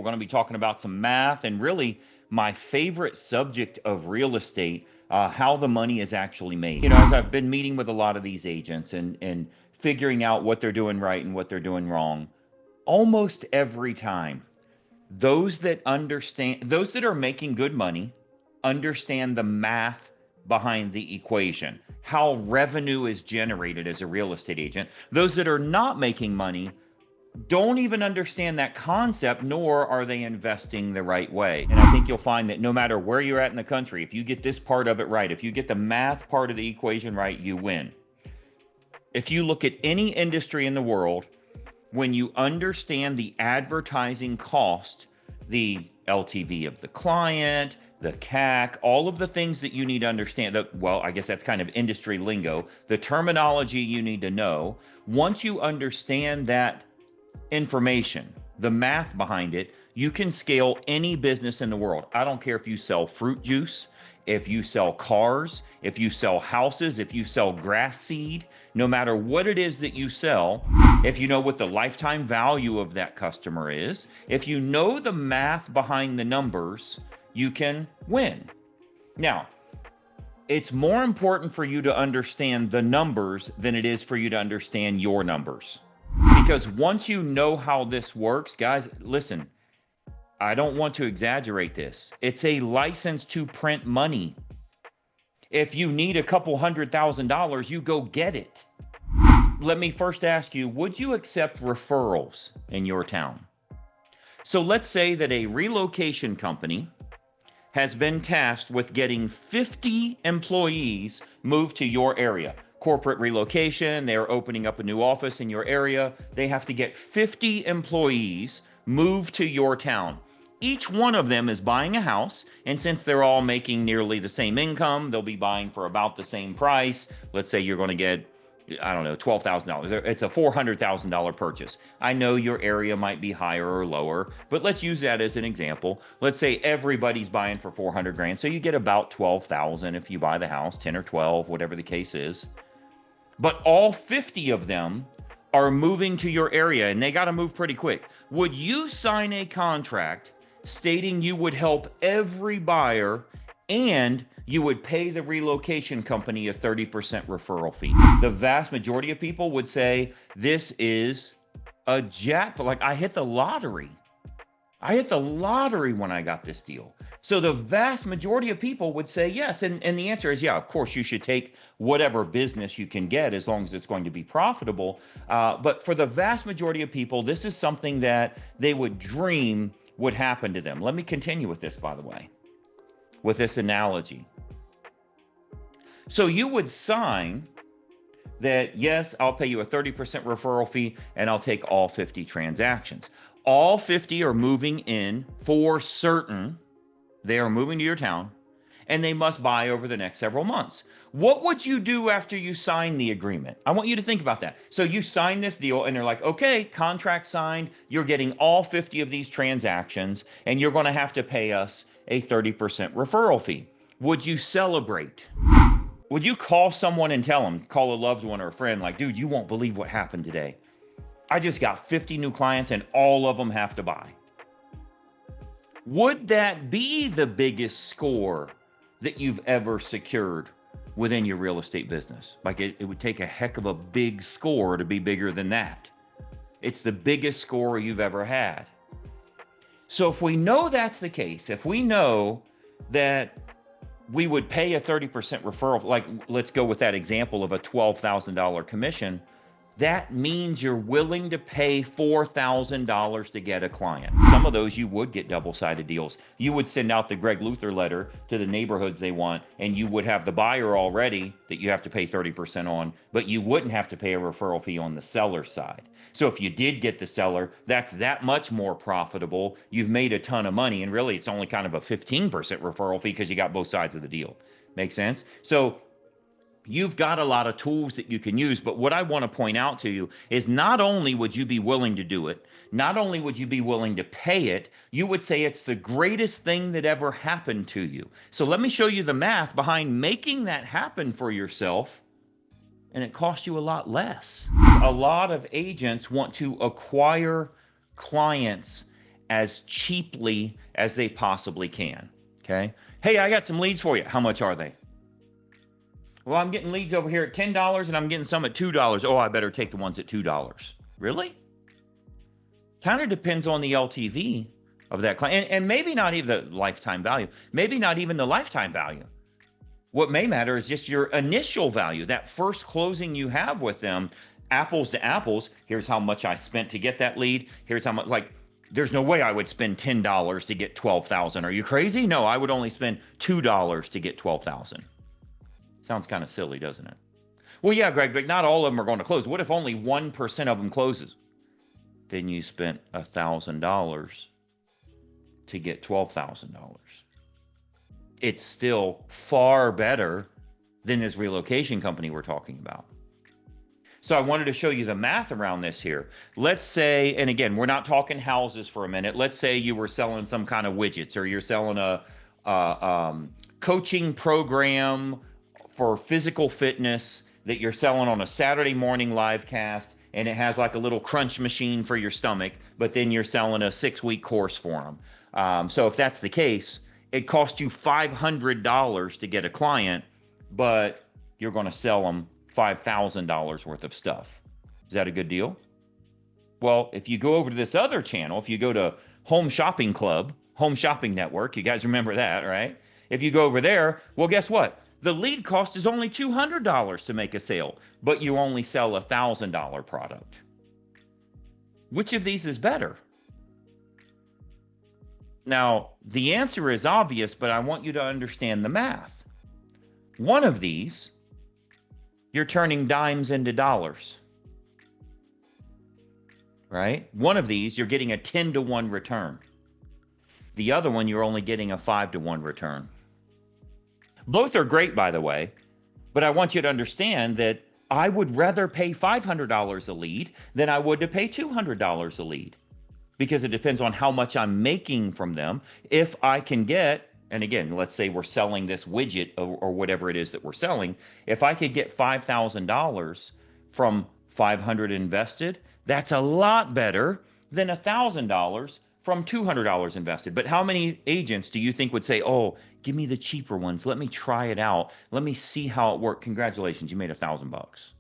We're going to be talking about some math and really my favorite subject of real estate, how the money is actually made. As I've been meeting with a lot of these agents and figuring out what they're doing right and what they're doing wrong, almost every time, those that are making good money understand the math behind the equation, how revenue is generated as a real estate agent. Those that are not making money don't even understand that concept, nor are they investing the right way. And I think you'll find that no matter where you're at in the country, if you get this part of it right, if you get the math part of the equation right, you win. If you look at any industry in the world, when you understand the advertising cost, the LTV of the client, the CAC, all of the things that you need to understand, well, I guess that's kind of industry lingo, the terminology you need to know. Once you understand that information, the math behind it, you can scale any business in the world. I don't care if you sell fruit juice, if you sell cars, if you sell houses, if you sell grass seed, no matter what it is that you sell, if you know what the lifetime value of that customer is, if you know the math behind the numbers, you can win. Now, it's more important for you to understand the numbers than it is for you to understand your numbers. Because once you know how this works, guys, listen, I don't want to exaggerate this. It's a license to print money. If you need a couple $100,000, you go get it. Let me first ask you, would you accept referrals in your town? So let's say that a relocation company has been tasked with getting 50 employees moved to your area. Corporate relocation, they're opening up a new office in your area. They have to get 50 employees moved to your town. Each one of them is buying a house, and since they're all making nearly the same income, they'll be buying for about the same price. Let's say you're going to get, I don't know, $12,000. It's a $400,000 purchase. I know your area might be higher or lower, but let's use that as an example. Let's say everybody's buying for 400 grand, so you get about 12,000 if you buy the house, 10 or 12, whatever the case is. But all 50 of them are moving to your area, and they got to move pretty quick. Would you sign a contract stating you would help every buyer and you would pay the relocation company a 30% referral fee? The vast majority of people would say this is a jackpot. Like, I hit the lottery. I hit the lottery when I got this deal. So the vast majority of people would say yes. And the answer is, yeah, of course, you should take whatever business you can get as long as it's going to be profitable. But for the vast majority of people, this is something that they would dream would happen to them. Let me continue with this, by the way, with this analogy. So you would sign that, yes, I'll pay you a 30% referral fee and I'll take all 50 transactions. All 50 are moving in for certain. They are moving to your town and they must buy over the next several months. What would you do after you sign the agreement? I want you to think about that. So you sign this deal and they're like, okay, contract signed. You're getting all 50 of these transactions and you're going to have to pay us a 30% referral fee. Would you celebrate? Would you call someone and tell them, call a loved one or a friend, like, dude, you won't believe what happened today. I just got 50 new clients and all of them have to buy. Would that be the biggest score that you've ever secured within your real estate business? Like, it would take a heck of a big score to be bigger than that. It's the biggest score you've ever had. So if we know that's the case, if we know that we would pay a 30% referral, like let's go with that example of a $12,000 commission, that means you're willing to pay $4,000 to get a client. Some of those you would get double-sided deals. You would send out the Greg Luther letter to the neighborhoods they want, and you would have the buyer already that you have to pay 30% on, but you wouldn't have to pay a referral fee on the seller side. So if you did get the seller, that's that much more profitable. You've made a ton of money, and really it's only kind of a 15% referral fee because you got both sides of the deal. Make sense? So you've got a lot of tools that you can use, but what I want to point out to you is not only would you be willing to do it, not only would you be willing to pay it, you would say it's the greatest thing that ever happened to you. So let me show you the math behind making that happen for yourself, and it costs you a lot less. A lot of agents want to acquire clients as cheaply as they possibly can. Okay. Hey, I got some leads for you. How much are they? Well, I'm getting leads over here at $10 and I'm getting some at $2. Oh, I better take the ones at $2. Really? Kind of depends on the LTV of that client, and maybe not even the lifetime value, maybe not even the lifetime value. What may matter is just your initial value, that first closing you have with them, apples to apples. Here's how much I spent to get that lead. Here's how much, like, there's no way I would spend $10 to get 12,000. Are you crazy? No, I would only spend $2 to get 12,000. Sounds kind of silly, doesn't it? Well, yeah, Greg, but not all of them are going to close. What if only 1% of them closes? Then you spent $1,000 to get $12,000. It's still far better than this relocation company we're talking about. So I wanted to show you the math around this here. Let's say, and again, we're not talking houses for a minute. Let's say you were selling some kind of widgets, or you're selling a coaching program for physical fitness that you're selling on a Saturday morning live cast, and it has like a little crunch machine for your stomach, but then you're selling a 6-week course for them. So if that's the case, it costs you $500 to get a client, but you're going to sell them $5,000 worth of stuff. Is that a good deal? Well, if you go over to this other channel, if you go to Home Shopping Club, Home Shopping Network, you guys remember that, right? If you go over there, well, guess what? The lead cost is only $200 to make a sale, but you only sell a $1,000 product. Which of these is better? Now, the answer is obvious, but I want you to understand the math. One of these, you're turning dimes into dollars, right? One of these, you're getting a 10-to-1 return. The other one, you're only getting a 5-to-1 return. Both are great, by the way, but I want you to understand that I would rather pay $500 a lead than I would to pay $200 a lead, because it depends on how much I'm making from them. If I can get, and again, let's say we're selling this widget or whatever it is that we're selling, if I could get $5,000 from $500 invested, that's a lot better than $1,000 from $200 invested. But how many agents do you think would say, oh, give me the cheaper ones, let me try it out, let me see how it works? Congratulations, you made $1,000.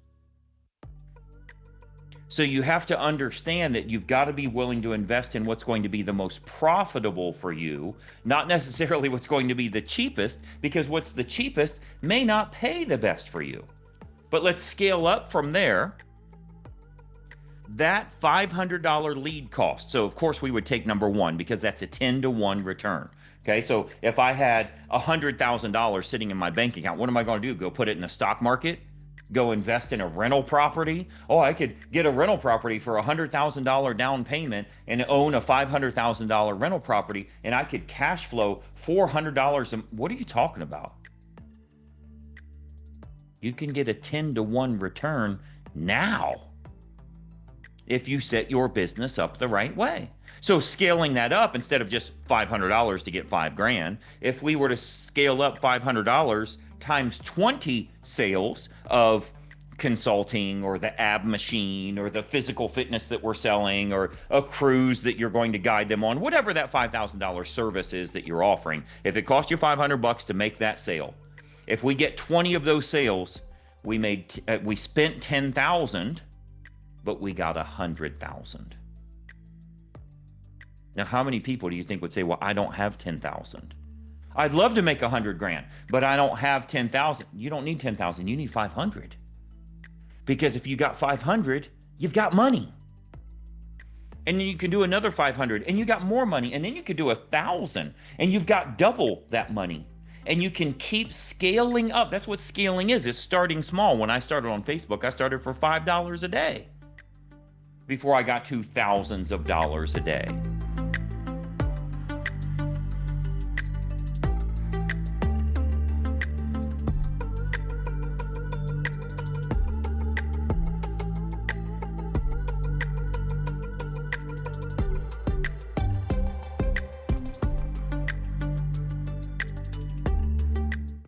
So you have to understand that you've got to be willing to invest in what's going to be the most profitable for you, not necessarily what's going to be the cheapest, because what's the cheapest may not pay the best for you. But let's scale up from there. That $500 lead cost. So of course we would take number one, because that's a 10-to-1 return. Okay, so if I had $100,000 sitting in my bank account, what am I going to do? Go put it in the stock market? Go invest in a rental property? Oh, I could get a rental property for $100,000 down payment and own a $500,000 rental property, and I could cash flow $400. What are you talking about? You can get a 10-to-1 return now if you set your business up the right way. So scaling that up, instead of just $500 to get $5,000, if we were to scale up $500 times 20 sales of consulting, or the ab machine, or the physical fitness that we're selling, or a cruise that you're going to guide them on, whatever that $5,000 service is that you're offering, if it cost you $500 to make that sale, if we get 20 of those sales, we spent $10,000, but we got $100,000. Now, how many people do you think would say, well, I don't have 10,000? I'd love to make $100,000, but I don't have 10,000. You don't need 10,000. You need 500. Because if you got 500, you've got money. And then you can do another 500, and you got more money. And then you could do 1,000, and you've got double that money. And you can keep scaling up. That's what scaling is. It's starting small. When I started on Facebook, I started for $5 a day before I got to thousands of dollars a day.